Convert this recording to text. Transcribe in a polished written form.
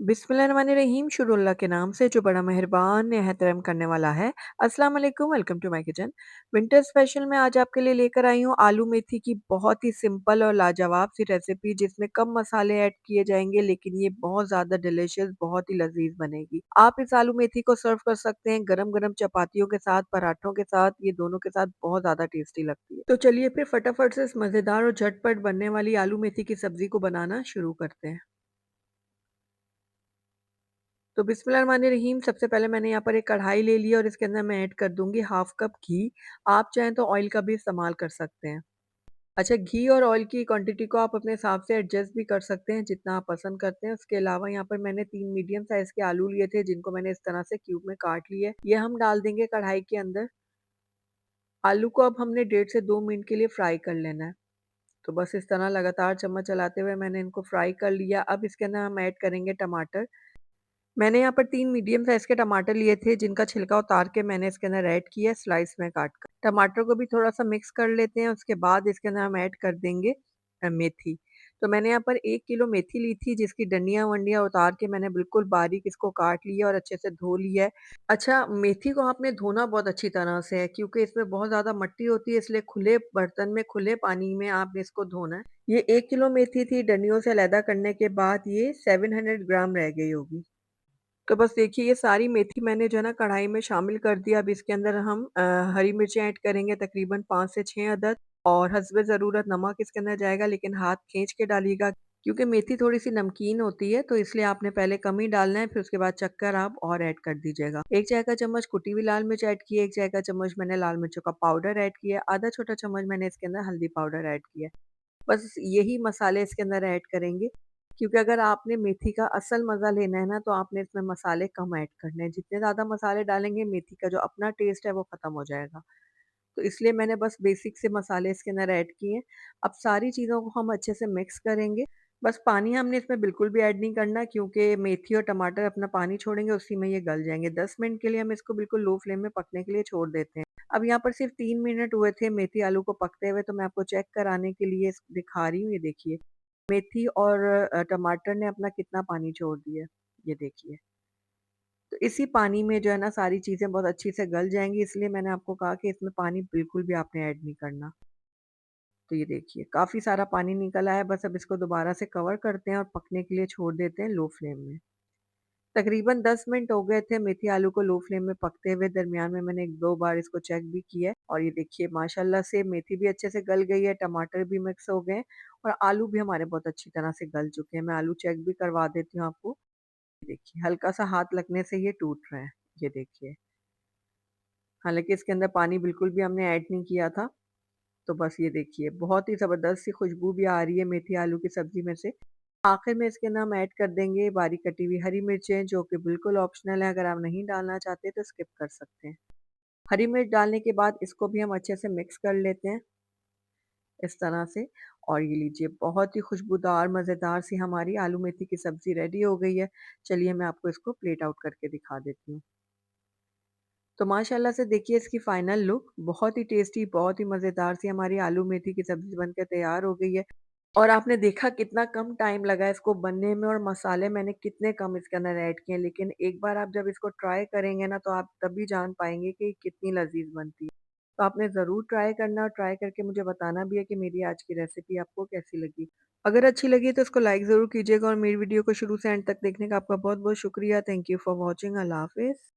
बिस्मिल्लाहिर्रहमानिर्रहीम शुरुल्लाह के नाम से जो बड़ा मेहरबान निहायत रहम करने वाला है। अस्सलाम वालेकुम, welcome to my kitchen. Winter special में आज आपके लिए लेकर आई हूँ आलू मेथी की बहुत ही सिंपल और लाजवाब सी रेसिपी जिसमें कम मसाले ऐड किए जाएंगे लेकिन ये बहुत ज़्यादा डिलीशियस बहुत ही लज़ीज़ बनेगी। आप इस आलू मेथी को सर्व कर सकते हैं गरम-गरम चपातियों के साथ, पराठों के साथ, ये दोनों के साथ बहुत ज़्यादा टेस्टी लगती है। तो चलिए फिर फटाफट से इस मज़ेदार और झटपट बनने वाली आलू मेथी की सब्ज़ी को बनाना शुरू करते हैं। तो बिस्मिल्लाहिर्रहमानिर्रहीम सबसे पहले मैंने यहाँ पर एक कढ़ाई ले ली और इसके अंदर मैं ऐड कर दूँगी हाफ़ कप घी। आप चाहें तो ऑयल का भी इस्तेमाल कर सकते हैं। अच्छा, घी और ऑयल की क्वांटिटी को आप अपने हिसाब से एडजस्ट भी कर सकते हैं जितना आप पसंद करते हैं। उसके अलावा यहाँ पर मैंने 3 मीडियम साइज़ के आलू लिए थे जिनको मैंने इस तरह से क्यूब में काट लिया है। ये हम डाल देंगे कढ़ाई के अंदर। आलू को अब हमने डेढ़ से 2 मिनट के लिए फ्राई कर लेना है। तो बस इस तरह लगातार चम्मच चलाते हुए मैंने इनको फ्राई कर लिया। अब इसके अंदर हम ऐड करेंगे टमाटर। मैंने यहाँ पर 3 मीडियम साइज़ के टमाटर लिए थे जिनका छिलका उतार के मैंने इसके अंदर ऐड किया स्लाइस में काट कर। टमाटर को भी थोड़ा-सा मिक्स कर लेते हैं, उसके बाद इसके अंदर हम ऐड कर देंगे मेथी। तो मैंने यहाँ पर 1 किलो मेथी ली थी जिसकी डंडियाँ-वंडियाँ उतार के मैंने बिल्कुल बारीक इसको काट लिया और अच्छे से धो लिया है। अच्छा, मेथी को आपने धोना बहुत अच्छी तरह से है क्योंकि इसमें बहुत ज़्यादा मिट्टी होती है इसलिए खुले बर्तन में, खुले पानी में आपने इसको धोना है। ये 1 किलो मेथी थी, डंडियों से अलहदा करने के बाद ये 700 ग्राम रह गई होगी। तो बस देखिए ये सारी मेथी मैंने जो है ना कढ़ाई में शामिल कर दिया। अब इसके अंदर हम हरी मिर्चें ऐड करेंगे तकरीबन 5 से 6 अदद और हस्बे ज़रूरत नमक इसके अंदर जाएगा लेकिन हाथ खींच के डालिएगा क्योंकि मेथी थोड़ी-सी नमकीन होती है तो इसलिए आपने पहले कम ही डालना है फिर उसके बाद चखकर आप और ऐड कर दीजिएगा। 1 चाय का चम्मच कुटी हुई लाल मिर्च ऐड की है, 1 चाय का चम्मच मैंने लाल मिर्चों का पाउडर ऐड किया है, आधा छोटा चम्मच मैंने इसके अंदर हल्दी पाउडर ऐड किया है। बस यही मसाले इसके अंदर ऐड करेंगे, क्योंकि अगर आपने मेथी का असल मज़ा लेना है ना, तो आपने इसमें मसाले कम ऐड करने हैं। जितने ज़्यादा मसाले डालेंगे, मेथी का जो अपना टेस्ट है, वो ख़त्म हो जाएगा। तो इसलिए मैंने बस बेसिक से मसाले इसके अंदर ऐड किए हैं। अब सारी चीज़ों को हम अच्छे से मिक्स करेंगे। बस पानी हमने इसमें बिल्कुल भी ऐड नहीं करना क्योंकि मेथी और टमाटर अपना पानी छोड़ेंगे, उसी में ये गल जाएँगे। 10 मिनट के लिए हम इसको बिल्कुल लो फ्लेम में पकने के लिए छोड़ देते हैं। अब यहाँ पर सिर्फ़ 3 मिनट हुए थे मेथी आलू को पकते हुए, तो मैं आपको चेक कराने के लिए इस दिखा रही हूँ, ये देखिए। मेथी और टमाटर ने अपना कितना पानी छोड़ दिया है, ये देखिए। तो इसी पानी में जो है ना सारी चीज़ें बहुत अच्छी से गल जाएँगी, इसलिए मैंने आपको कहा कि इसमें पानी बिल्कुल भी आपने ऐड नहीं करना। तो ये देखिए काफ़ी सारा पानी निकल आया है, बस अब इसको दोबारा से कवर करते हैं और पकने के लिए छोड़ देते हैं लो फ्लेम में। तकरीबन 10 मिनट हो गए थे मेथी आलू को लो फ्लेम में पकते हुए, दरमियान में मैंने 1-2 बार इसको चेक भी किया है और ये देखिए माशाल्लाह से मेथी भी अच्छे से गल गई है, टमाटर भी मिक्स हो गए हैं और आलू भी हमारे बहुत अच्छी तरह से गल चुके हैं। मैं आलू चेक भी करवा देती हूँ आपको। ये देखिए हल्का-सा हाथ लगने से ये टूट रहे हैं, ये देखिए। हालाँकि इसके अंदर पानी बिल्कुल भी हमने ऐड नहीं किया था। तो बस ये देखिए बहुत ही ज़बरदस्त सी खुशबू भी आ रही है मेथी आलू की सब्ज़ी में से। आखिर में इसके अंदर हम ऐड कर देंगे बारीक कटी हुई हरी मिर्चें जो कि बिल्कुल ऑप्शनल है, अगर आप नहीं डालना चाहते तो स्किप कर सकते हैं। हरी मिर्च डालने के बाद इसको भी हम अच्छे से मिक्स कर लेते हैं इस तरह से और ये लीजिए बहुत ही खुशबूदार मज़ेदार सी हमारी आलू मेथी की सब्ज़ी रेडी हो गई है। चलिए मैं आपको इसको प्लेट आउट करके दिखा देती हूँ। तो माशाल्लाह से देखिए इसकी फाइनल लुक बहुत ही टेस्टी, बहुत ही मज़ेदार सी हमारी आलू मेथी की सब्ज़ी बनकर तैयार हो गई है। और आपने देखा कितना कम टाइम लगा इसको बनने में और मसाले मैंने कितने कम इसके अंदर ऐड किए हैं, लेकिन एक बार आप जब इसको ट्राई करेंगे ना तो आप तभी जान पाएँगे कि कितनी लज़ीज़ बनती है। तो आपने ज़रूर ट्राई करना और ट्राई करके मुझे बताना भी है कि मेरी आज की रेसिपी आपको कैसी लगी। अगर अच्छी लगी तो इसको लाइक ज़रूर कीजिएगा और मेरी वीडियो को शुरू से एंड तक देखने का आपका बहुत-बहुत शुक्रिया। Thank you for watching. अल्लाह हाफ़िज़।